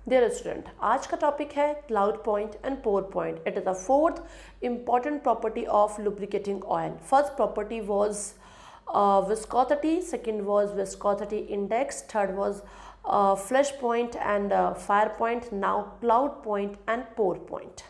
Dear student, आज का topic है cloud point and pour point. It is the fourth important property of lubricating oil. First property was viscosity, second was viscosity index, third was flash point and fire point, now cloud point and pour point.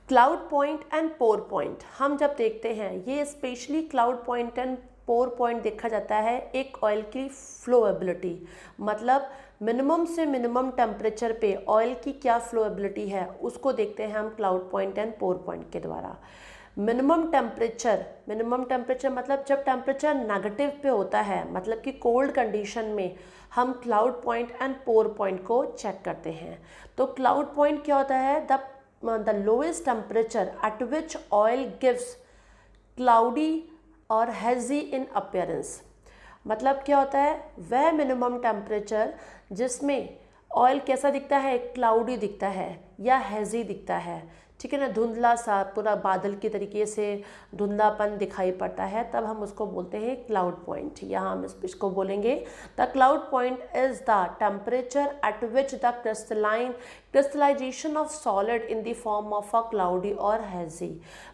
Cloud point and pour point हम जब देखते हैं, ये specially cloud point and pour point देखा जाता है एक oil की फ्लोएबिलिटी, मतलब मिनिमम से मिनिमम टेम्परेचर पे ऑयल की क्या फ्लोएबिलिटी है उसको देखते हैं हम cloud point and pour point के द्वारा. मिनिमम टेम्परेचर मतलब जब टेम्परेचर नेगेटिव पे होता है, मतलब कि कोल्ड कंडीशन में हम cloud point and pour point को चेक करते हैं. तो क्लाउड पॉइंट क्या होता है? the lowest temperature at which oil gives cloudy or hazy in appearance. मतलब क्या होता है? वह मिनिमम टेम्परेचर जिसमें ऑयल कैसा दिखता है? क्लाउडी दिखता है या हैजी दिखता है, ठीक है ना, धुंधला सा, पूरा बादल की तरीके से धुंधलापन दिखाई पड़ता है, तब हम उसको बोलते हैं क्लाउड पॉइंट. यहाँ हम इसको बोलेंगे the cloud point is the temperature at which the crystallisation of solid in the form of a cloudy और हैजी.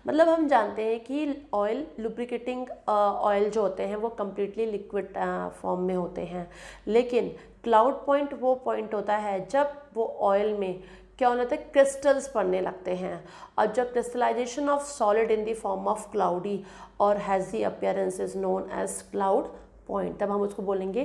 मतलब हम जानते हैं कि ऑयल लुब्रिकेटिंग ऑयल जो होते हैं वो कम्प्लीटली लिक्विड फॉर्म में होते हैं, लेकिन क्लाउड पॉइंट वो पॉइंट होता है जब वो ऑयल में क्या होने लगता है? क्रिस्टल्स पड़ने लगते हैं. और जब crystallisation of solid in the form of cloudy और hazy appearance is known as cloud point, तब हम उसको बोलेंगे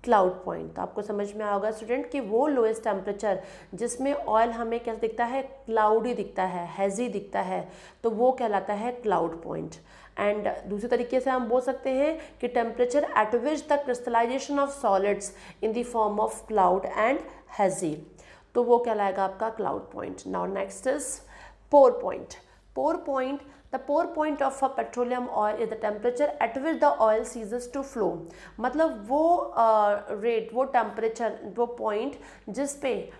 क्लाउड पॉइंट. तो आपको समझ में आएगा स्टूडेंट कि वो लोएस्ट टेम्परेचर जिसमें ऑयल हमें कैसा दिखता है? क्लाउडी दिखता है, हैजी दिखता है, तो वो कहलाता है क्लाउड पॉइंट. एंड दूसरे तरीके से हम बोल सकते हैं कि temperature at which the crystallisation of solids in the form of cloud and hazy, तो वो कहलाएगा आपका cloud point. Now next is pour point. The pour point of a petroleum oil is the temperature at which the oil ceases to flow. मतलब वो वो temperature, वो point जिस पे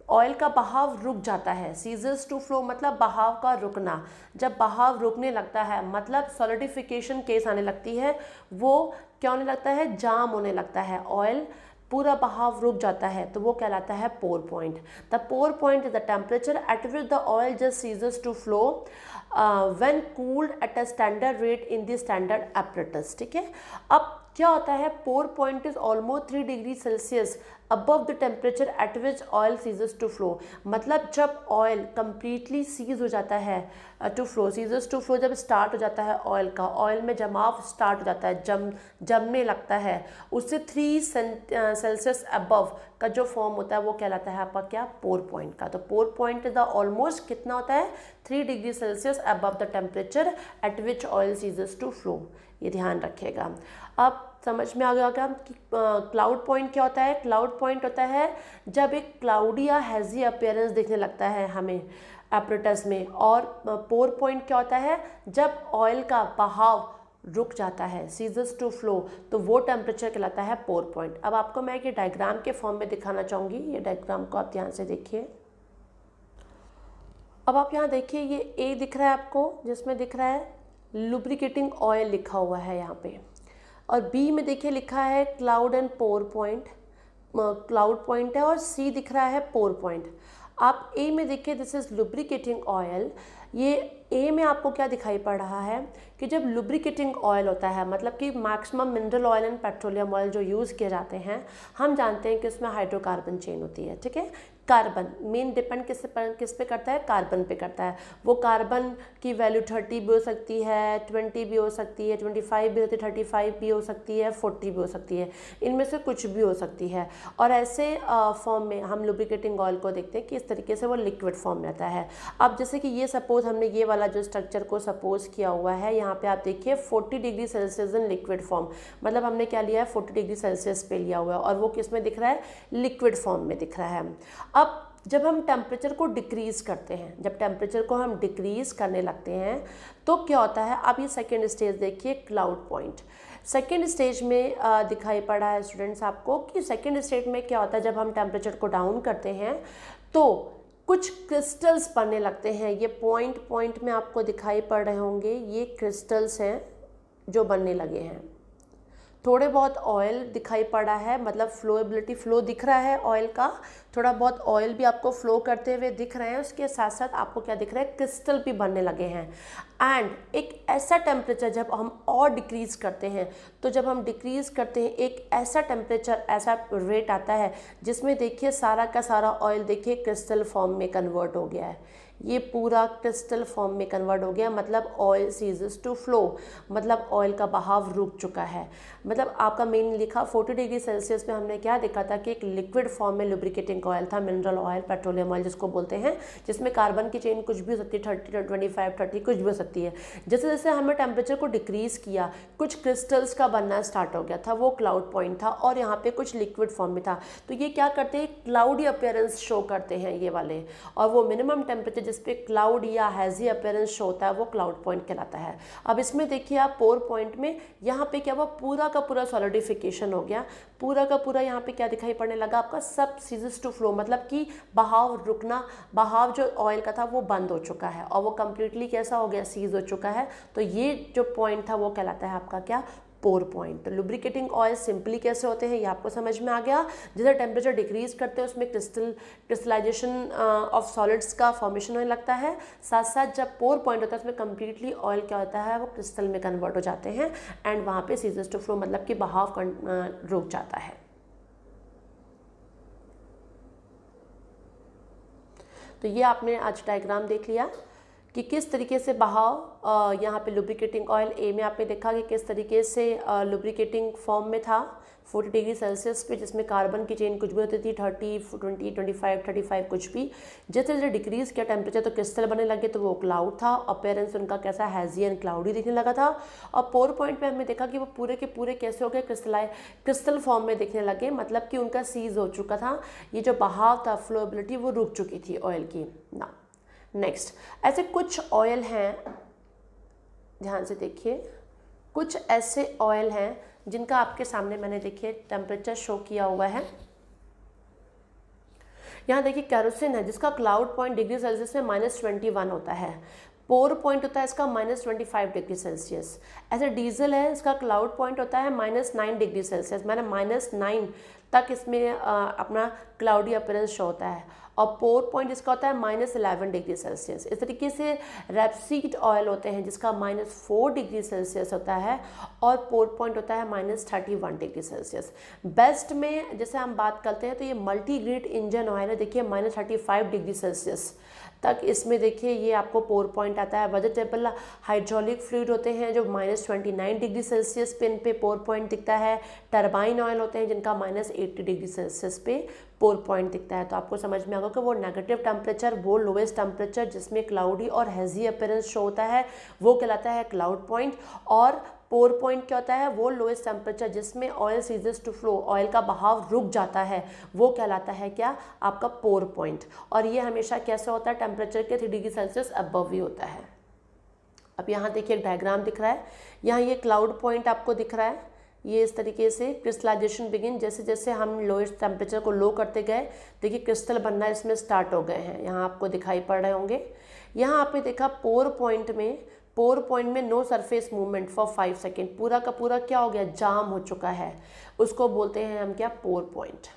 ऑयल का बहाव रुक जाता है. सीजेस टू फ्लो मतलब बहाव का रुकना. जब बहाव रुकने लगता है मतलब सॉलिडिफिकेशन केस आने लगती है, वो क्या होने लगता है? जाम होने लगता है, ऑयल पूरा बहाव रुक जाता है, तो वो कहलाता है pour point. The pour point is the temperature at which the oil just ceases to flow when cooled at a standard rate in the standard apparatus. ठीक है, अब क्या होता है? Pour point is almost 3 degree Celsius above the temperature at which oil ceases to flow. मतलब जब oil completely cease हो जाता है to flow, ceases to flow जब स्टार्ट हो जाता है ऑयल का, ऑयल में जमाव स्टार्ट हो जाता है, जमने लगता है, उससे 3 सेल्सियस अबव का जो फॉर्म होता है वो कहलाता है आपका क्या? पोर पॉइंट का. तो pour point is the almost कितना होता है? 3 degree Celsius above the temperature at which oil ceases to flow. ये ध्यान रखिएगा. अब समझ में आ गया क्या कि क्लाउड पॉइंट क्या होता है? क्लाउड पॉइंट होता है जब एक क्लाउडी या हैजी अपीयरेंस दिखने लगता है हमें एपरेटस में. और पोर पॉइंट क्या होता है? जब ऑयल का बहाव रुक जाता है, सीजेस टू फ्लो, तो वो टेम्परेचर कहलाता है पोर पॉइंट. अब आपको मैं ये डायग्राम के फॉर्म में दिखाना चाहूँगी. ये डायग्राम को आप ध्यान से देखिए. अब आप यहाँ देखिए, ये ए दिख रहा है आपको, जिसमें दिख रहा है लुब्रिकेटिंग ऑयल लिखा हुआ है यहाँ पे, और बी में देखिए लिखा है cloud and pour point, cloud point है, और सी दिख रहा है पोर पॉइंट. आप ए में देखिए, दिस इज लुब्रिकेटिंग ऑयल. ये ए में आपको क्या दिखाई पड़ रहा है कि जब लुब्रिकेटिंग ऑयल होता है, मतलब कि maximum mineral oil and petroleum oil जो यूज़ किए जाते हैं, हम जानते हैं कि उसमें हाइड्रोकार्बन चेन होती है. ठीक है, कार्बन मेन डिपेंड किस पे करता है? कार्बन पे करता है. वो कार्बन की वैल्यू 30 भी हो सकती है, 20 भी हो सकती है, 25 भी होती है, 35 भी हो सकती है, 40 भी हो सकती है, इनमें से कुछ भी हो सकती है. और ऐसे फॉर्म में हम लुब्रिकेटिंग ऑयल को देखते हैं कि इस तरीके से वो लिक्विड फॉर्म में आता है. अब जैसे कि ये सपोज हमने ये वाला जो स्ट्रक्चर को सपोज किया हुआ है, यहाँ पे आप देखिए 40 degree Celsius in liquid form, मतलब हमने क्या लिया है? 40 डिग्री सेल्सियस पे लिया हुआ है, और वो किस में दिख रहा है? लिक्विड फॉर्म में दिख रहा है. अब जब हम टेम्परेचर को डिक्रीज़ करते हैं, जब टेम्परेचर को हम डिक्रीज़ करने लगते हैं तो क्या होता है? आप ये सेकेंड स्टेज देखिए, क्लाउड पॉइंट. सेकेंड स्टेज में दिखाई पड़ा है स्टूडेंट्स आपको कि सेकेंड स्टेज में क्या होता है? जब हम टेम्परेचर को डाउन करते हैं तो कुछ क्रिस्टल्स बनने लगते हैं. ये पॉइंट में आपको दिखाई पड़ रहे होंगे, ये क्रिस्टल्स हैं जो बनने लगे हैं. थोड़े बहुत ऑयल दिखाई पड़ा है, मतलब फ्लोएबिलिटी, फ्लो दिख रहा है ऑयल का, थोड़ा बहुत ऑयल भी आपको फ्लो करते हुए दिख रहे हैं। उसके साथ साथ आपको क्या दिख रहा है, क्रिस्टल भी बनने लगे हैं। एंड एक ऐसा टेम्परेचर जब हम और डिक्रीज करते हैं, तो जब हम डिक्रीज करते हैं एक ऐसा टेम्परेचर, ऐसा रेट आता है जिसमें देखिए सारा का सारा ऑयल देखिए क्रिस्टल फॉर्म में कन्वर्ट हो गया है। ये पूरा क्रिस्टल फॉर्म में कन्वर्ट हो गया, मतलब ऑयल सीजेस टू फ्लो, मतलब ऑयल का बहाव रुक चुका है। मतलब आपका मेन लिखा 40 डिग्री सेल्सियस में हमने क्या देखा था कि एक लिक्विड फॉर्म में लुब्रिकेटिंग ऑयल था, मिनरल ऑयल, पेट्रोलियम ऑयल जिसको बोलते हैं, जिसमें कार्बन की चेन कुछ भी हो सकती है, 30, 25, 30 कुछ भी हो सकती है। जैसे जैसे हमने टेम्परेचर को डिक्रीज किया, कुछ क्रिस्टल्स का बनना स्टार्ट हो गया था, वो क्लाउड पॉइंट था, और यहाँ पे कुछ लिक्विड फॉर्म में था। तो ये क्या करते हैं, क्लाउडी अपीयरेंस शो करते हैं ये वाले, और वो मिनिमम टेम्परेचर जिस पे क्लाउड या हैजी अपीयरेंस शो होता है वो क्लाउड पॉइंट कहलाता है। अब इसमें देखिए आप पोर पॉइंट में यहाँ पे क्या हुआ, पूरा का पूरा सॉलिडिफिकेशन हो गया, पूरा का पूरा यहाँ पे क्या दिखाई पड़ने लगा, आपका सब सीजेस टू फ्लो, मतलब कि बहाव रुकना, बहाव जो ऑयल का था वो बंद हो चुका है और वो कंप्लीटली कैसा हो गया, सीज हो चुका है। तो ये जो पॉइंट था वो कहलाता है आपका क्या, पोर पॉइंट। तो लुब्रिकेटिंग ऑयल सिंपली कैसे होते हैं ये आपको समझ में आ गया। जैसे टेम्परेचर डिक्रीज करते हैं उसमें क्रिस्टलाइजेशन ऑफ सॉलिड्स का फॉर्मेशन होने लगता है, साथ साथ जब पोर पॉइंट होता है उसमें कंप्लीटली ऑयल क्या होता है, वो क्रिस्टल में कन्वर्ट हो जाते हैं, एंड वहाँ पे सीजेस टू फ्लो मतलब कि बहाव रुक जाता है। तो ये आपने आज डायग्राम देख लिया कि किस तरीके से बहाव यहाँ पे लुब्रिकेटिंग ऑयल ए में आपने देखा कि किस तरीके से लुब्रिकेटिंग फॉर्म में था 40 डिग्री सेल्सियस पे, जिसमें कार्बन की चेन कुछ भी होती थी 30, 20, 25, 35 कुछ भी। जैसे जैसे डिक्रीज किया टेम्परेचर तो क्रिस्टल बनने लगे, तो वो क्लाउड था, अपीयरेंस उनका कैसा हैजी एंड क्लाउडी दिखने लगा था। और पोर पॉइंट पे हमने देखा कि वो पूरे के पूरे कैसे हो गए, क्रिस्टल फॉर्म में दिखने लगे, मतलब कि उनका सीज हो चुका था, ये जो बहाव था, फ्लोएबिलिटी वो रुक चुकी थी ऑयल की ना। नेक्स्ट, ऐसे कुछ ऑयल हैं, ध्यान से देखिए, कुछ ऐसे ऑयल हैं जिनका आपके सामने मैंने देखिए टेम्परेचर शो किया हुआ है। यहाँ देखिए कैरोसिन है जिसका क्लाउड पॉइंट डिग्री सेल्सियस में -21 होता है, पोर पॉइंट होता है इसका -25 डिग्री सेल्सियस। ऐसे डीजल है, इसका क्लाउड पॉइंट होता है -9 डिग्री सेल्सियस, मैंने -9 तक इसमें अपना क्लाउडी अपीयरेंस शो होता है, और पोर पॉइंट इसका होता है -11 डिग्री सेल्सियस। इस तरीके से रैपसीड ऑयल होते हैं जिसका -4 डिग्री सेल्सियस होता है, और पोर पॉइंट होता है -31 डिग्री सेल्सियस। बेस्ट में जैसे हम बात करते हैं तो ये मल्टी ग्रेड इंजन ऑयल है, देखिए -35 डिग्री सेल्सियस तक इसमें देखिए ये आपको पोर पॉइंट आता है। वेजिटेबल हाइड्रोलिक फ्लूइड होते हैं जो -29 डिग्री सेल्सियस पे इन पे पोर पॉइंट दिखता है। टरबाइन ऑयल होते हैं जिनका -80 डिग्री सेल्सियस पे पोर पॉइंट दिखता है। तो आपको समझ में आएगा कि वो नेगेटिव टेम्परेचर, वो लोएस्ट टेम्परेचर जिसमें क्लाउडी और हैजी अपीयरेंस शो होता है वो कहलाता है क्लाउड पॉइंट, और पोर पॉइंट क्या होता है, वो लोएस्ट टेम्परेचर जिसमें oil ceases to flow, oil का बहाव रुक जाता है, वो कहलाता है क्या, आपका पोर पॉइंट। और ये हमेशा कैसे होता है, टेम्परेचर के 3 डिग्री सेल्सियस अबव ही होता है। अब यहाँ देखिए एक डायग्राम दिख रहा है, यहाँ ये क्लाउड पॉइंट आपको दिख रहा है, ये इस तरीके से क्रिस्टलाइजेशन बिगिन, जैसे जैसे हम लोएस्ट टेम्परेचर को लो करते गए देखिए क्रिस्टल बनना इसमें स्टार्ट हो गए हैं, यहाँ आपको दिखाई पड़ रहे होंगे। यहाँ आपने देखा पोर पॉइंट में no surface movement for 5 second, पूरा का पूरा क्या हो गया, जाम हो चुका है, उसको बोलते हैं हम क्या, पोर पॉइंट।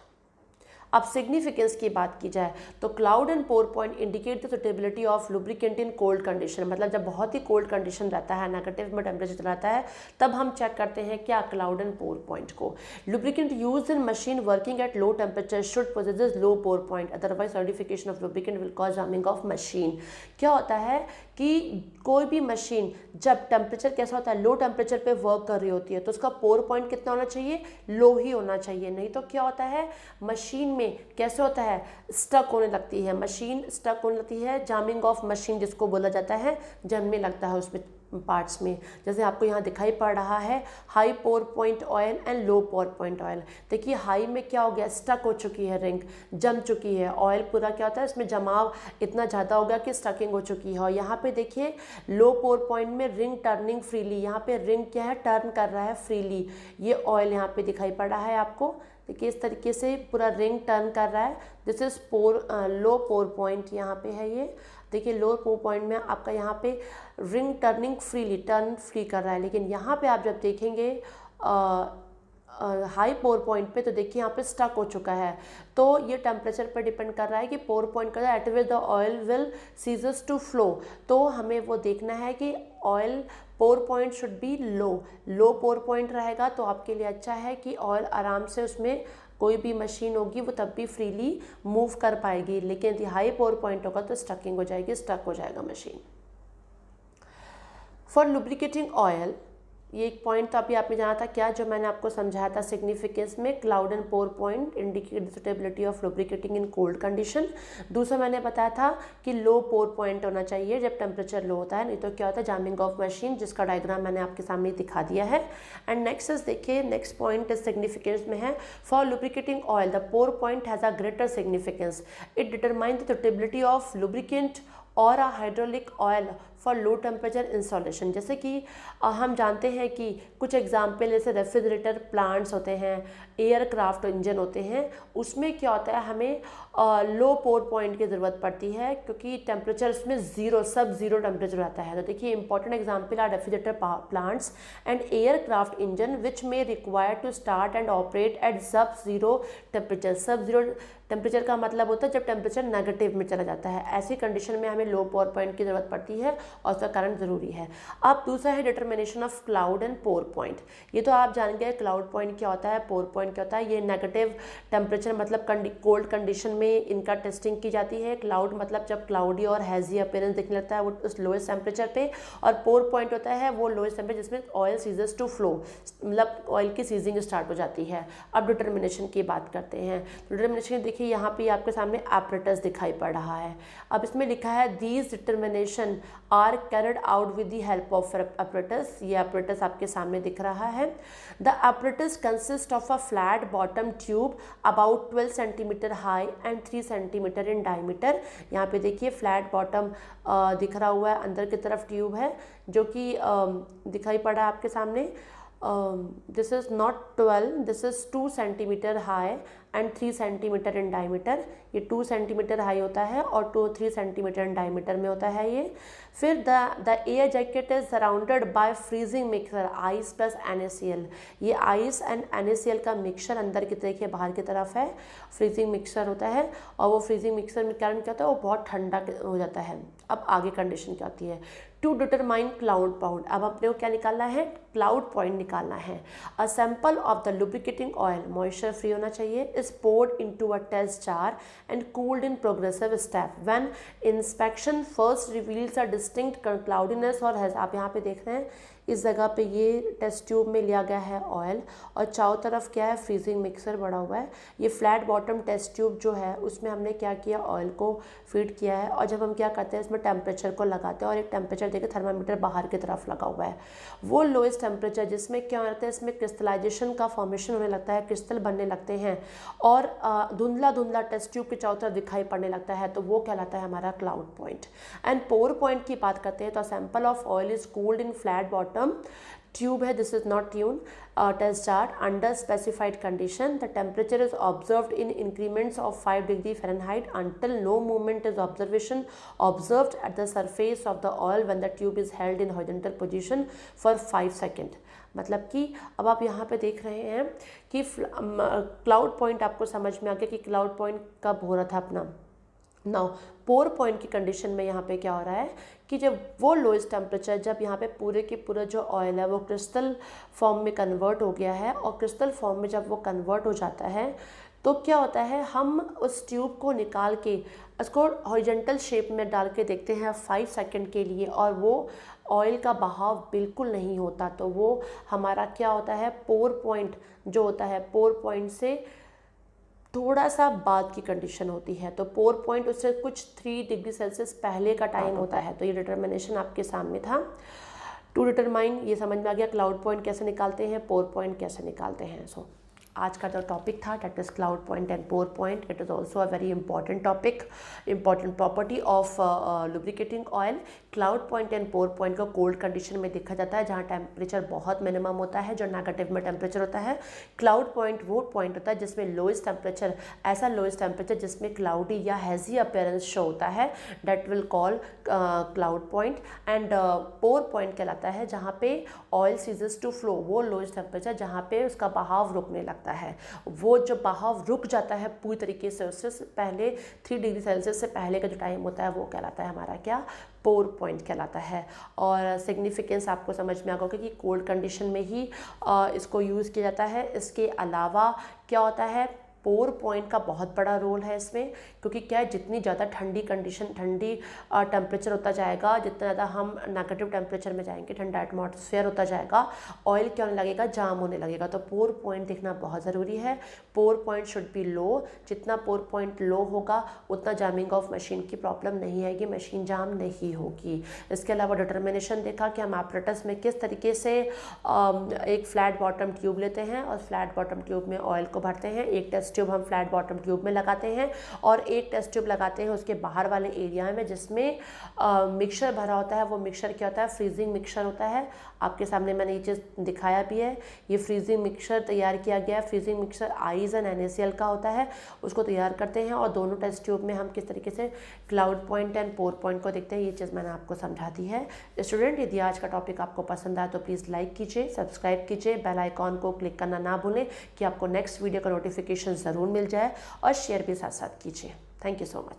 अब सिग्निफिकेंस की बात की जाए तो cloud and pour point indicate the suitability of lubricant in cold condition, मतलब जब बहुत ही कोल्ड कंडीशन रहता है, नेगेटिव में टेम्परेचर रहता है, तब हम चेक करते हैं क्या, क्लाउड एंड पोर पॉइंट को। Lubricant use in machine working at low temperature should possess low pour point, otherwise solidification of lubricant will cause jamming of machine. क्या होता है कि कोई भी मशीन जब टेम्परेचर कैसा होता है, लो टेम्परेचर पे वर्क कर रही होती है, तो उसका पोर पॉइंट कितना होना चाहिए, लो ही होना चाहिए, नहीं तो क्या होता है मशीन में कैसे होता है, स्टक होने लगती है, मशीन स्टक होने लगती है, जामिंग ऑफ मशीन जिसको बोला जाता है, जमने लगता है उसमें पार्ट्स में। जैसे आपको यहाँ दिखाई पड़ रहा है high pour point oil and low pour point oil. देखिए हाई में क्या हो गया, स्टक हो चुकी है रिंग, जम चुकी है ऑयल, पूरा क्या होता है इसमें जमाव इतना ज़्यादा हो गया कि स्टकिंग हो चुकी है। और यहाँ पे देखिए लो पोर पॉइंट में रिंग टर्निंग फ्रीली, यहाँ पे रिंग क्या है, टर्न कर रहा है फ्रीली, ये ऑयल यहाँ पे दिखाई पड़ रहा है आपको। देखिए इस तरीके से पूरा रिंग टर्न कर रहा है, this is low pour point यहाँ पे है ये। देखिए लो पोर पॉइंट में आपका यहाँ पे ring turning freely, turn free कर रहा है, लेकिन यहाँ पे आप जब देखेंगे हाई पोर पॉइंट पे, तो देखिए यहाँ पे स्टक हो चुका है। तो ये टेम्परेचर पर डिपेंड कर रहा है कि पोर पॉइंट का at which the oil will ceases to flow. तो हमें वो देखना है कि oil pour point should be low pour point रहेगा तो आपके लिए अच्छा है कि ऑयल आराम से उसमें कोई भी मशीन होगी वो तब भी फ्रीली मूव कर पाएगी। लेकिन यदि हाई पोर पॉइंट होगा तो स्टकिंग हो जाएगी, स्टक हो जाएगा मशीन। फॉर लुब्रिकेटिंग ऑयल, ये एक पॉइंट तो अभी आपने जाना था क्या, जो मैंने आपको समझाया था सिग्निफिकेंस में, cloud and pour point indicate suitability of lubricating in cold condition. दूसरा मैंने बताया था कि लो पोर पॉइंट होना चाहिए जब टेम्परेचर लो होता है, नहीं तो क्या होता है जामिंग ऑफ मशीन, जिसका डायग्राम मैंने आपके सामने दिखा दिया है। एंड नेक्स्ट देखिए, नेक्स्ट पॉइंट सिग्निफिकेंस में है, for lubricating oil the pour point has a greater significance, it determine the suitability of lubricant और a hydraulic oil for low temperature installation. जैसे कि हम जानते हैं कि कुछ एग्जाम्पल जैसे रेफ्रिजरेटर प्लांट्स होते हैं, एयरक्राफ्ट इंजन होते हैं, उसमें क्या होता है हमें लो पोर पॉइंट की ज़रूरत पड़ती है क्योंकि टेम्परेचर उसमें सब जीरो टेम्परेचर रहता है। तो देखिए important example are refrigerator plants and aircraft engine which may require to start and operate at sub zero temperature. Sub zero temperature का मतलब होता है जब टेम्परेचर नेगेटिव में चला जाता है, ऐसी कंडीशन में हमें लो पोर पॉइंट की ज़रूरत पड़ती है और उसका कारण ज़रूरी है। अब दूसरा है determination of cloud and pour point. ये तो आप जान गए क्लाउड पॉइंट क्या होता है, पोर पॉइंट क्या होता है। ये नेगेटिव टेम्परेचर मतलब कोल्ड कंडीशन में इनका टेस्टिंग की जाती है। क्लाउड मतलब जब क्लाउडी और हैजी अपीयरेंस दिखने लगता है वो उस लोएस्ट टेम्परेचर पे, और पोर पॉइंट होता है वो लोएस्ट टेम्परेचर जिसमें ऑयल सीजेस टू फ्लो, मतलब ऑयल की सीजिंग स्टार्ट हो जाती है। अब डिटर्मिनेशन की बात करते हैं। डिटर्मिनेशन देखिए यहाँ पे आपके सामने एपरेटस दिखाई पड़ रहा है। अब इसमें लिखा है these determination are carried out with the help of apparatus. ये एपरेटस आपके सामने दिख रहा है। The apparatus consist of a flat bottom tube about 12 centimetre high and 3 centimetre in diameter. यहाँ पे देखिए फ्लैट बॉटम दिख रहा हुआ है, अंदर की तरफ ट्यूब है जो कि दिखाई पड़ रहा है आपके सामने। This is not 12, this is 2 centimetre high and 3 centimetre in diameter. ये 2 सेंटीमीटर हाई होता है और 3 सेंटीमीटर इन डायमीटर में होता है ये। फिर the air jacket is surrounded by freezing mixer ice plus NaCl। ये आइस एंड NaCl का मिक्सचर अंदर की देखिए बाहर की तरफ है, फ्रीजिंग मिक्सचर होता है, और वो फ्रीजिंग मिक्सचर में कारण क्या होता है वो बहुत ठंडा हो जाता है। अब आगे कंडीशन क्या होती है, टू डिटरमाइन क्लाउड पॉइंट। अब अपने को क्या निकालना है, क्लाउड पॉइंट निकालना है। A sample of the lubricating oil moisture free होना चाहिए, is poured into a test jar and cooled in progressive step. When inspection first reveals a distinct cloudiness और आप यहाँ पे देख रहे हैं इस जगह पे ये टेस्ट ट्यूब में लिया गया है ऑयल और चारों तरफ क्या है फ्रीजिंग मिक्सर बड़ा हुआ है। ये फ्लैट बॉटम टेस्ट ट्यूब जो है उसमें हमने क्या किया, ऑयल को फीड किया है, और जब हम क्या करते हैं इसमें टेम्परेचर को लगाते हैं और एक टेम्परेचर देखिए थर्मामीटर बाहर की तरफ लगा हुआ है, वो लोएस्ट टेम्परेचर जिसमें क्या होता है इसमें क्रिस्टलाइजेशन का फॉर्मेशन होने लगता है, क्रिस्टल बनने लगते हैं और धुंधला धुंधला टेस्ट ट्यूब के चारों तरफ दिखाई पड़ने लगता है, तो वो कहलाता है हमारा cloud point. And pour point की बात करते हैं तो sample of oil is cooled in flat bottom tube है, this is not tune test chart under specified condition. The temperature is observed in increments of 5 degree Fahrenheit until no movement is observed at the surface of the oil when the tube is held in horizontal position for 5 second. मतलब कि अब आप यहाँ पे देख रहे हैं कि क्लाउड पॉइंट आपको समझ में आ गया कि क्लाउड पॉइंट कब हो रहा था अपना। नाउ पोर पॉइंट की कंडीशन में यहाँ पे क्या हो रहा है कि जब वो लोएस्ट टेम्परेचर जब यहाँ पे पूरे के पूरा जो ऑयल है वो क्रिस्टल फॉर्म में कन्वर्ट हो गया है, और क्रिस्टल फॉर्म में जब वो कन्वर्ट हो जाता है तो क्या होता है हम उस ट्यूब को निकाल के उसको हॉरिजॉन्टल शेप में डाल के देखते हैं 5 सेकंड के लिए, और वो ऑयल का बहाव बिल्कुल नहीं होता, तो वो हमारा क्या होता है पोर पॉइंट जो होता है पोर पॉइंट से थोड़ा सा बाद की कंडीशन होती है, तो पोर पॉइंट उससे कुछ 3 डिग्री सेल्सियस पहले का टाइम होता है। तो ये डिटर्मिनेशन आपके सामने था। टू डिटरमाइन ये समझ में आ गया क्लाउड पॉइंट कैसे निकालते हैं, पोर पॉइंट कैसे निकालते हैं। सो आज का जो टॉपिक था that is cloud point and pour point. It is also a very important topic, important property of lubricating oil. Cloud point and pour point को कोल्ड कंडीशन में देखा जाता है जहाँ टेम्परेचर बहुत मिनिमम होता है, जो नेगेटिव में टेम्परेचर होता है. क्लाउड पॉइंट वो पॉइंट होता है जिसमें लोएस्ट टेम्परेचर, ऐसा लोएस्ट टेम्परेचर जिसमें क्लाउडी या हैजी अपीयरेंस शो होता है, that will call cloud point. And pour point कहलाता है जहाँ पे ऑयल सीजेस टू फ्लो, वो लोएस्ट टेम्परेचर जहाँ पे उसका बहाव रुकने लगता है. वो जो बहाव रुक जाता है पूरी तरीके से, उससे पहले 3 डिग्री सेल्सियस से पहले का जो टाइम होता है वो कहलाता है हमारा क्या, पोर पॉइंट कहलाता है. और सिग्निफिकेंस आपको समझ में आ गया कि कोल्ड कंडीशन में ही इसको यूज़ किया जाता है. इसके अलावा क्या होता है, पोर पॉइंट का बहुत बड़ा रोल है इसमें, क्योंकि क्या है, जितनी ज़्यादा ठंडी कंडीशन, ठंडी टेम्परेचर होता जाएगा, जितना ज़्यादा हम नेगेटिव टेम्परेचर में जाएंगे, ठंडा एटमॉस्फेयर होता जाएगा, ऑयल क्या होने लगेगा, जाम होने लगेगा. तो पोर पॉइंट देखना बहुत ज़रूरी है. पोर पॉइंट शुड बी लो. जितना पोर पॉइंट लो होगा उतना जामिंग ऑफ मशीन की प्रॉब्लम नहीं आएगी, मशीन जाम नहीं होगी. इसके अलावा डिटर्मिनेशन देखा कि हम एपरेटस में किस तरीके से एक फ्लैट बॉटम ट्यूब लेते हैं और फ्लैट बॉटम ट्यूब में ऑयल को भरते हैं. एक टेस्ट ट्यूब हम फ्लैट बॉटम ट्यूब में लगाते हैं और एक टेस्ट ट्यूब लगाते हैं उसके बाहर वाले एरिया में जिसमें मिक्सचर भरा होता है. वो मिक्सचर क्या होता है, फ्रीजिंग मिक्सचर होता है. आपके सामने मैंने ये चीज़ दिखाया भी है. ये फ्रीजिंग मिक्सचर तैयार किया गया है. Freezing mixture eyes and NaCl का होता है. उसको तैयार करते हैं और दोनों टेस्ट ट्यूब में हम किस तरीके से cloud point and pour point को देखते हैं. ये चीज़ मैंने आपको समझा दी है. स्टूडेंट, यदि आज का टॉपिक आपको पसंद आया तो प्लीज़ लाइक कीजिए, सब्सक्राइब कीजिए, बेल आइकॉन को क्लिक करना ना भूलें कि आपको नेक्स्ट वीडियो का नोटिफिकेशन ज़रूर मिल जाए, और शेयर भी साथ साथ कीजिए. Thank you so much.